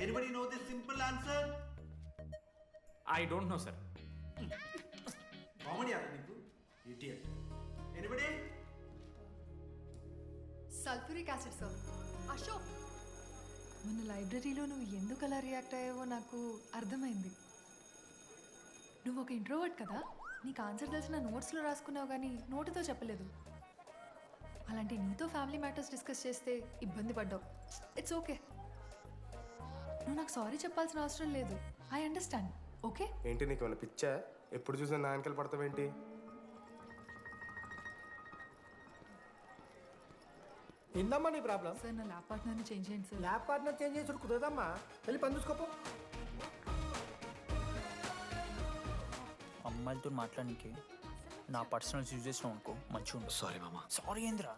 Anybody know this simple answer? I don't know, sir. Comedy are you? Idiot. Anybody? Sulphuric acid sir. Ashok, మన లైబ్రరీలో నువ్వు ఎందుకు అలా react అయ్యావో నాకు అర్థమైంది. నువ్వు ఒక ఇంట్రోవర్ట్ కదా, నీకు ఆన్సర్ తెలిసిన నోట్స్లో రాసుకున్నావు కానీ నోటుతో చెప్పలేదు. అలాంటి నీతో ఫ్యామిలీ మ్యాటర్స్ డిస్కస్ చేస్తే ఇబ్బంది పడ్డావు. ఇట్స్ ఓకే, నువ్వు నాకు సారీ చెప్పాల్సిన అవసరం లేదు. I understand. ఓకే? ఏంటి నీకు ఏమైనా పిచ్చా? ఎప్పుడు చూసినా నా వెనకాల పడతావేంటి? ఏందమ్మా నీ ప్రాబ్లం? సార్, నా ల్యాబ్ పార్ట్నర్ని చేంజ్ చేయండి సార్. ల్యాబ్ పార్ట్నర్ చేంజ్ చేసి కుదరదమ్మా. వెళ్ళి పని చూసుకోపో. అమ్మాయిలతో మాట్లాడడానికి నా పర్సనల్స్ యూజ్ చేసినావు అనుకో మంచిగా ఉంటుంది. సారీ మామ. సారీ ఏంద్రా,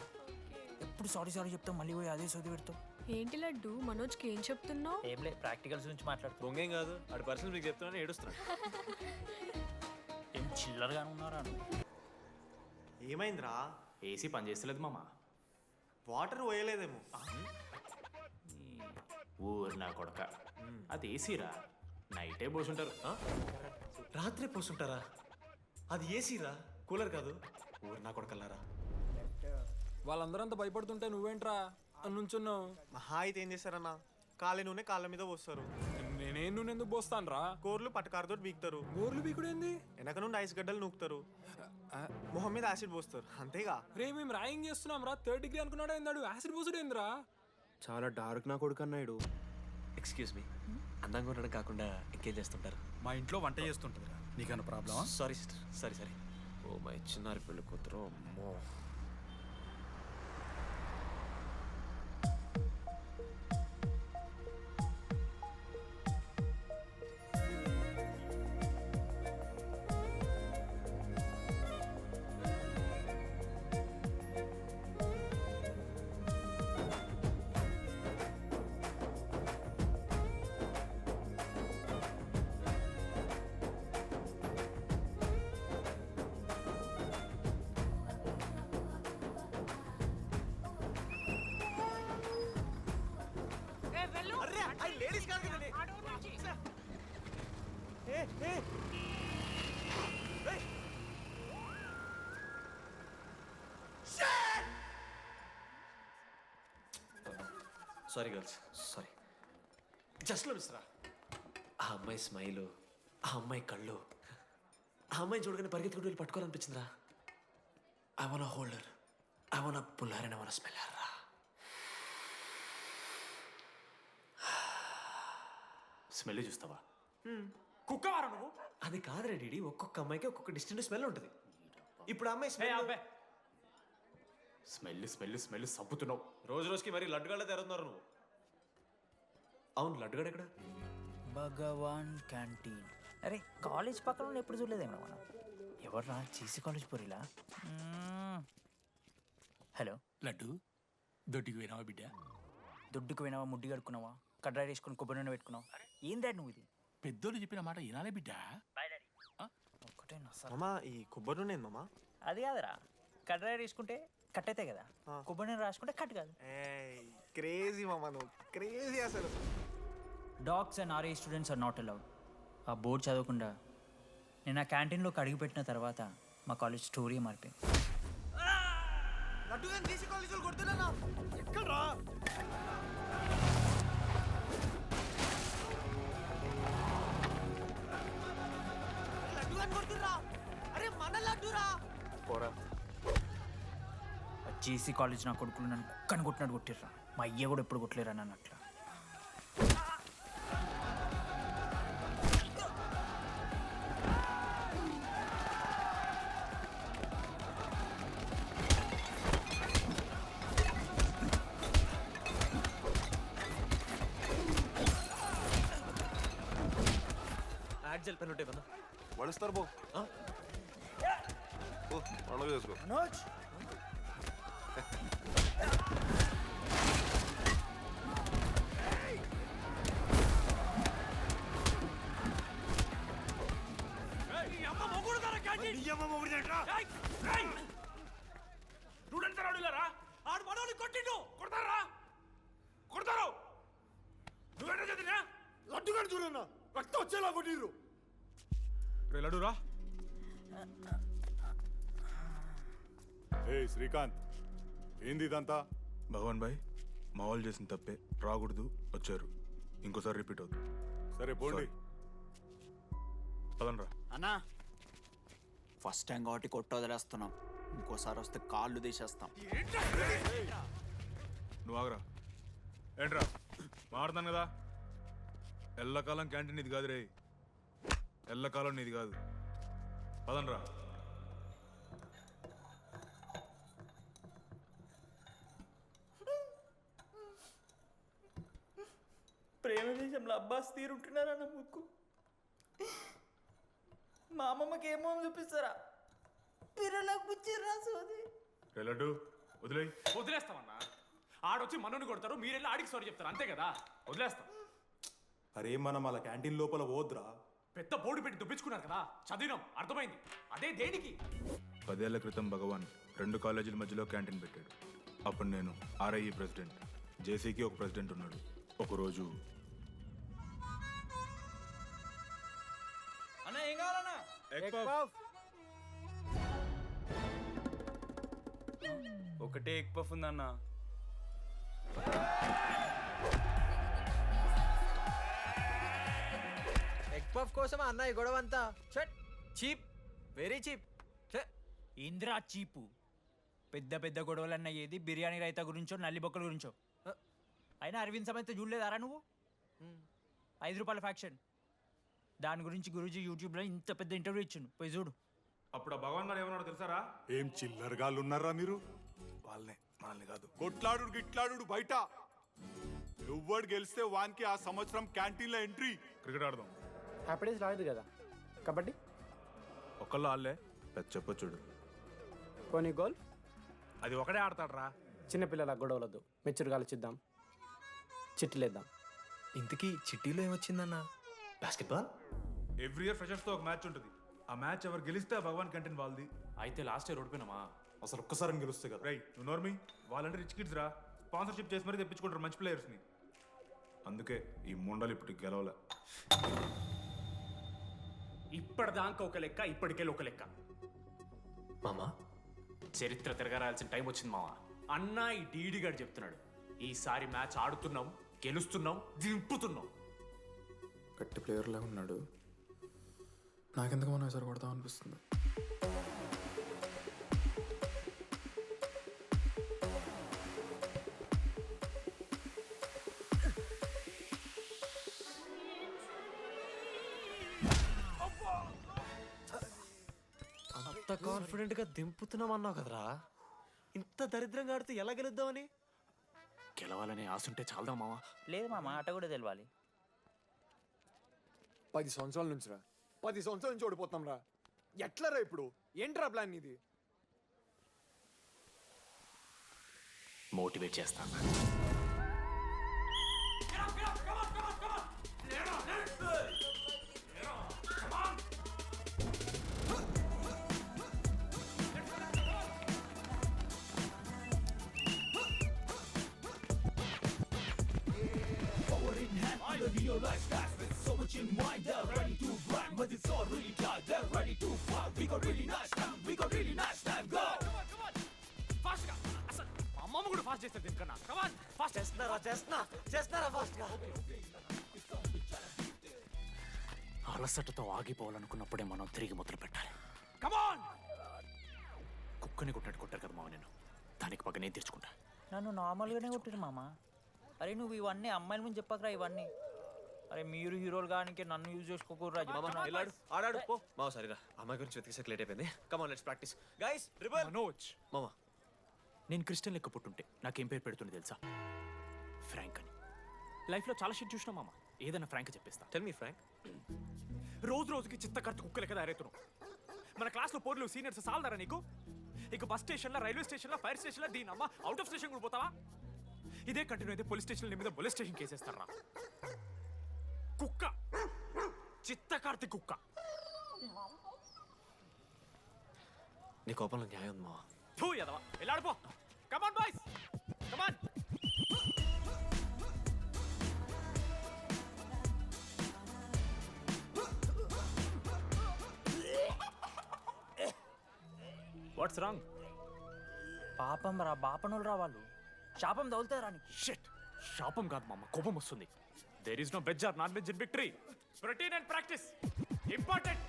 ఎప్పుడు సారీ సారీ చెప్తావు, మళ్ళీ పోయి అదే సోది పెడతావు. ఏంటి లడ్డు, మనోజ్కి ఏం చెప్తున్నావు? ఏం లేదు, ప్రాక్టికల్స్ గురించి మాట్లాడుతావు. బొంగేం కాదు, ఆడి పర్సనల్ మీకు చెప్తున్నాను ఏడుస్తున్నాను. ఏం చిల్లరగానే ఉన్నారా? ఏమైందిరా? ఏసీ పని చేస్తలేదు మామ. వాటర్ పోయలేదేమో. ఊరు నా కొడక, అది ఏసీరా, నైటే పోసుంటారు. రాత్రి పోసుంటారా? అది ఏసీరా, కూలర్ కాదు. ఊరు నా కొడకల్లారా. వాళ్ళందరూ అంత భయపడుతుంటే నువ్వేంట్రా నుంచున్నావు? మహా అయితే ఏం చేస్తారన్నా, కాళ్ళ నూనె కాళ్ళ మీద పోస్తారు. నేనేం నూనె ఎందుకు పోస్తాను రా? కోర్లు పట్టకారుతో బీకుతారు. గోర్లు బీకుడు ఏంది? వెనక నుండి ఐస్ గడ్డలు నూకుతారు. మొహం మీద యాసిడ్ పోస్తారు, అంతేగా. రే మేము ర్యాగింగ్ చేస్తున్నాం రా. 3rd డిగ్రీ అనుకున్నాడు ఏందాడు, యాసిడ్ పోసుడు ఏందిరా? చాలా డార్క్ నా కొడుకు అన్నాడు. ఎక్స్క్యూజ్ మీ, అందంగా ఉండడం కాకుండా ఇంకేం చేస్తుంటారు? మా ఇంట్లో వంట చేస్తుంటుంది. నీకన్నా ప్రాబ్లమా? Sorry sister, sorry. Oh my చిన్నారి పెళ్ళి కూతురు, అమ్మో. Sorry girls, sorry. జస్ట్లో మిస్రా, ఆ అమ్మాయి స్మైలు, ఆ అమ్మాయి కళ్ళు, ఆ అమ్మాయి చూడగానే పరిగెత్తుకుంటూ వెళ్ళి పట్టుకోవాలనిపించిందిరా. I want hold her, I want pull her and I want smell her రా. స్మెల్ చూస్తావా? కుక్కవారా నువ్వు? అది కాదురా డీడీ, ఒక్కొక్క అమ్మాయికి ఒక్కొక్క డిస్టింట్ స్మెల్ ఉంటుంది. ఇప్పుడు ఆ అమ్మాయి స్మెల్ స్మెల్ స్మెల్ స్మెల్ సబ్బుతున్నావు. రోజు రోజుకి మరి లడ్డుగాళ్ళ తెరుతున్నారు నువ్వు. అవును, లడ్డుగాడు ఎక్కడ? భగవాన్ క్యాంటీన్. అరే కాలేజ్ పక్కన ఎప్పుడు చూడలేదేమో మనం. ఎవర్రా చీసీ కాలేజ్ పోరిలా? హలో లడ్డు, దొడ్డికి పోయినావా బిడ్డ? దొడ్డుకు పోయినావా, ముడ్డి కడుక్కున్నావా, కడ్రాయి వేసుకుని కొబ్బరి నూనె పెట్టుకున్నావు? ఏం డాడ్ నువ్వు ఇది? పెద్దోళ్ళు చెప్పిన మాట వినాలే బిడ్డ. ఒక్కటే మామా, ఈ కొబ్బరి నూనె మామా? అది కాదురా, కడ్రాయి వేసుకుంటే కట్ అవుతాయి కదా, కొబ్బరి నూనె రాసుకుంటే కట్ కాదు. క్రేజీ మామా, నువ్వు క్రేజీ అసలు. డాగ్స్ అండ్ ఆర్ఏ స్టూడెంట్స్ ఆర్ నాట్ అలౌడ్. ఆ బోర్డు చదవకుండా నేను ఆ క్యాంటీన్లోకి అడుగుపెట్టిన తర్వాత మా కాలేజ్ స్టోరీ మారిపోయింది. జేసీ కాలేజ్ నా కొడుకులు నన్ను కుక్కని కొట్టినట్టు కొట్టిర్రా. మా అయ్య కూడా ఎప్పుడు కొట్టలేరా నన్ను అట్లా. యాడ్ జల్ పెన్ ఉంటాయి కదా, వడుస్తారు బో. పండుగ చేసుకో. ఆడు మనోళ్ళు కొట్టిండు, కొడతారా? కొడతారు. నువ్వేంటో చదివినా? కొట్టాడు చూడన్నా, రక్తం వచ్చేలా కొట్టిర్రు. లడురా. ఏ శ్రీకాంత్, ఏంది ఇదంతా? భగవాన్ భాయ్, మా వాళ్ళు చేసిన తప్పే, రాకూడదు, వచ్చారు, ఇంకోసారి రిపీట్ అవుతుంది. సరే పోండి, పదనరా. అన్నా ఫస్ట్ టైం కాబట్టి కొట్టు వదిలేస్తున్నాం, ఇంకోసారి వస్తే కాళ్ళు తీసేస్తాం. నువ్వు ఆగరా. ఏంట్రా మారుతాను కదా, ఎల్లకాలం క్యాంటీన్ ఇది కాదు రే, ఎల్లకాలం నీది కాదు. పదనరా. ప్రేమ దేశంలో అబ్బాస్ తీరుంటున్నారన్న ముక్కు, మా అమ్మమ్మకి ఏమో చూపిస్తారా, పిల్లలకు పుచ్చిర్రా సోది. లడ్డు వదిలే. వదిలేస్తామన్నా, ఆడొచ్చి మనోని కొడతారు, మీరెళ్ళి ఆడికి సారీ చెప్తారు, అంతే కదా, వదిలేస్తాం. అరే మనం అలా క్యాంటీన్ లోపల పోద్రా. పెద్ద బోర్డు పెట్టి దుబ్బించుకున్నారు కదా, చదివినాం, అర్థమైంది. అదే దేనికి? 10 ఏళ్ల క్రితం భగవాన్ 2 కాలేజీల మధ్యలో క్యాంటీన్ పెట్టాడు. అప్పుడు నేను ఆర్ఐఈ ప్రెసిడెంట్, జేసీకి ఒక ప్రెసిడెంట్ ఉన్నాడు. ఒకరోజు అన్న ఏం కావాలన్నా? ఒకటే ఎగ్ పఫ్ ఉందన్న. ఎగ్ పఫ్ కోసం అన్న ఈ గొడవ అంతా చీప్, వెరీ చీప్. ఇంద్రా చీపు. పెద్ద పెద్ద గొడవలన్న ఏది బిర్యానీ రైతా గురించో నల్లి బొక్కల గురించో. అయినా అరవింద్ సమేత చూడలేదారా నువ్వు? 5 రూపాయల ఫ్యాక్షన్, దాని గురించి గురూజీ యూట్యూబ్లో ఇంత పెద్ద ఇంటర్వ్యూ ఇచ్చిండు, పోయి చూడు. అప్పుడు ఆ భగవాన్ గారు ఏమన్నాడు తెలుసారా? ఏం చిల్లరగాళ్ళు ఉన్నారా మీరు? వాళ్ళనే, మనల్ని కాదు. కొట్లాడు గిట్లాడు బయట, ఎవ్వడు గెలిస్తే వానికి ఆ సంవత్సరం క్యాంటీన్ లో ఎంట్రీ. క్రికెట్ ఆడదాం. హ్యాపీ డేస్ రాలేదు కదా, కబడ్డీ ఒకళ్ళు ఆడలే, పెద్ద చెప్పొచ్చుడు. పోనీ గోల్, అది ఒకడే ఆడతాడ్రా. చిన్నపిల్లల గొడవలొద్దు, మెచ్యూర్గా ఆలోచిద్దాం, చిట్టిలేద్దాం. ఇంతకీ చిట్టీలో ఏమొచ్చిందన్నా? బాస్కెట్బాల్. ఎవ్రీ ఇయర్ ఫ్రెషర్స్ తో ఒక మ్యాచ్ ఉంటుంది. ఆ మ్యాచ్ ఎవరు గెలిస్తే ఆ భగవాన్ క్యాంటీన్ వాళ్ళది. అయితే లాస్ట్ ఇయర్ ఓడిపోయినామా? అసలు ఒక్కసారి గెలుస్తే కదా. రైట్, నువ్వు నోర్మి. వాళ్ళంటే రిచ్ కిడ్స్ రా, స్పాన్సర్షిప్ చేసి మరీ తెప్పించుకుంటారు మంచి ప్లేయర్స్ ని. అందుకే ఈ ముండలు ఇప్పుడు గెలవలే. ఇప్పటిదాకా ఒక లెక్క, ఇప్పటికెళ్ళి ఒక లెక్క. మామా, చరిత్ర తిరగరాల్సిన టైం వచ్చింది మావా. అన్నా ఈ డీడీ గారు చెప్తున్నాడు, ఈసారి మ్యాచ్ ఆడుతున్నాం, గెలుస్తున్నాం, దింపుతున్నాం. గట్టి ప్లేయర్లా ఉన్నాడు, నాకెందుకు మనం ఎసరు కొడతాం అనిపిస్తుంది. అంత కాన్ఫిడెంట్ గా దింపుతున్నాం అన్నావు కదరా, ఇంత దరిద్రంగా ఆడితే ఎలా గెలుద్దామని? గెలవాలనే ఆశుంటే చాలదా మావా? లేదు మామ, ఆట కూడా తెలవాలి. 10 సంవత్సరాల నుంచి రా, 10 సంవత్సరాల నుంచి ఓడిపోతాం రా. ఎట్లా రా ఇప్పుడు? ఏంట్రా ప్లాన్ ఇది? మోటివేట్ చేస్తాను. అమ్మమ్మ కూడా ఫాస్ట్ చేస్తారు దీనికన్నా. కమాన్ ఫాస్ట్ చేస్తున్నారా ఫాస్ట్ గా? అలసటతో ఆగిపోవాలనుకున్నప్పుడే మనం తిరిగి మొదలు పెట్టాలి. కమాన్. కుక్కని కొట్టినట్టు కొట్టారు కదా మావ నేను, దానికి పక్క నేను తెచ్చుకుంటా. నన్ను నార్మల్గానే కొట్టిరు మామ. అరే నువ్వు ఇవన్నీ అమ్మాయిల ముందు చెప్పకరా ఇవన్నీ. అరే మీరు హీరోలు కానీ నన్ను యూజ్ చేసుకోకూడరా. ఆడాడు పో మావ. సరిగా అమ్మాయి గురించి వెతికేసరికి లేట్ అయిపోయింది. Come on let's practice guys. Rebel Manoj, మామా, నేను క్రిస్టియన్ లెక్క పుట్టుంటే నాకేం పేరు పెడుతుంది తెలుసా? ఫ్రాంక్ అని. లైఫ్లో చాలా షిట్ చూసినా మామ, ఏదైనా ఫ్రాంక్ చెప్పేస్తా. Tell me frank. రోజు రోజుకి చిత్తకర్త కుక్క లెక్క తయారవుతున్నావు. మన క్లాస్లో పోర్లు సీనియర్స్ సాలదారా నీకు? ఇక బస్ స్టేషన్లో, రైల్వే స్టేషన్లో, ఫైర్ స్టేషన్లో, దీని అమ్మ అవుట్ ఆఫ్ స్టేషన్ కూడా పోతావా? ఇదే కంటిన్యూ అయితే పోలీస్ స్టేషన్ మీద పోలీస్ స్టేషన్ కేసేస్తారా? కుక్క, చిత్తకార్తి కుక్క. నీ కోపంలో న్యాయం ఉంది మావా. తూ ఎదవా, వెళ్ళాడిపో. Come on boys, come on. What's wrong? పాపం రా, బాపనులు రా వాళ్ళు. శాపం తగులుతుంది రా నీకు. షిట్, శాపం కాదు మామ, కోపం వస్తుంది. There is no veg or non veg in victory. Protein and practice important.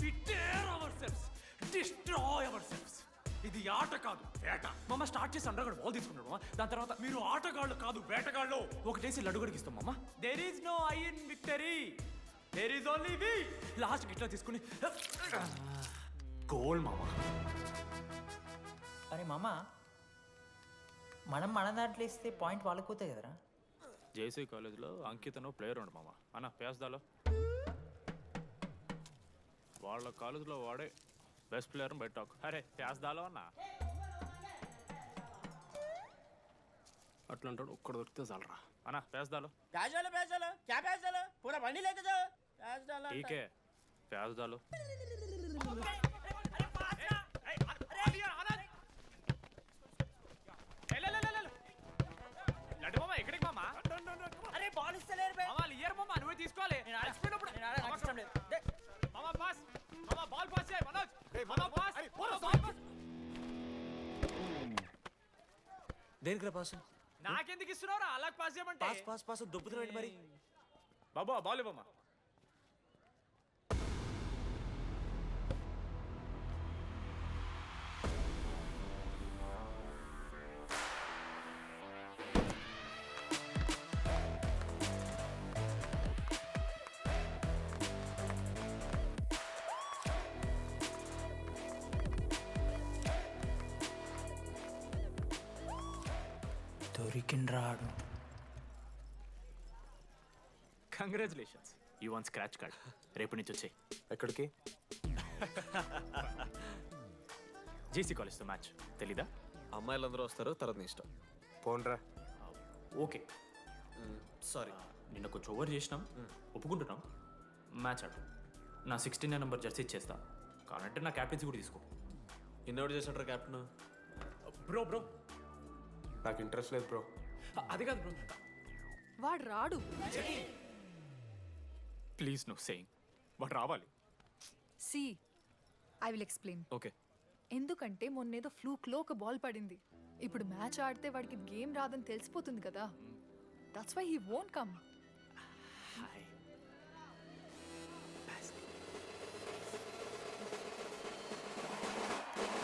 We dare ourselves, destroy ourselves. ఇది ఆట కాదు, వేట. మామ స్టార్ట్ చేసి అండర్గాడు బాల్ తీసుకున్నాడు మామ. దాని తర్వాత మీరు ఆటగాళ్ళు కాదు వేటగాళ్ళు. ఒకటేసి లడ్డుగడికి ఇస్తాం మామ. There is no I in victory, there is only we. Last ఇట్లా తీసుకుని గోల్ మామ. అరే మామ, మనం మన దాంట్లో ఇస్తే పాయింట్ వాళ్ళకి పోతాయి కదరా. జేసీ కాలేజ్లో అంకితను ప్లేయర్ ఉండు మామ. అన్న పేస్దాలో వాళ్ళ కాలేజ్లో వాడే బెస్ట్ ప్లేయర్ బయట టాక్. అరే పేస్దాలో అన్న అట్లా అంటాడు. ఒక్కడ దొరికితే చాలరా అన్న. పేస్దాలో టీకే పేస్దాలో. లడ్డు మామ ఎక్కడికి మామ? అరే బాల్ ఇస్తలేరు బే. మామ ఇయర్ మామ, నువ్వే తీసుకోవాలి. మామ పాస్, మామ బాల్ పాస్ చేయి మనోజ్. మామ పాస్, బాల్ పాస్. దేనికి రా పాస్? నాకెందుకు ఇస్తున్నావురా అలా పాస్ చేయమంటే? పాస్ పాస్ పాస్ దొబ్బుతున్నాడు మరి. బాబా బాల్ ఇవ్వమ్మా. దొరికిండ్రాడు. Congratulations, you won scratch card. రేపు నుంచి వచ్చాయి. ఎక్కడికి? జేసీ కాలేజ్తో మ్యాచ్ తెలీదా? అమ్మాయిలందరూ వస్తారు, తర్వాత నీ ఇష్టం. పోన్రా. Okay sorry. నిన్న కొంచెం ఓవర్ చేసినాం, ఒప్పుకుంటున్నాం. మ్యాచ్ ఆడు. నా 69 నెంబర్ జెర్సీ ఇచ్చేస్తా. కావాలంటే నా క్యాప్టెన్సీ కూడా తీసుకో. ఇన్నోటి చేసినట్టు కెప్టెన్. బ్రో బ్రో నాకు ఇంట్రెస్ట్ లేదు బ్రో. అది కాదు బ్రో. వాడు రాడు. Please no saying. వాడు రావాలి. See I will explain. Okay. ఎందుకంటే మొన్నేదో ఫ్లూక్లో ఒక బాల్ పడింది. ఇప్పుడు మ్యాచ్ ఆడితే వాడికి గేమ్ రాదని తెలిసిపోతుంది కదా. That's why he won't come.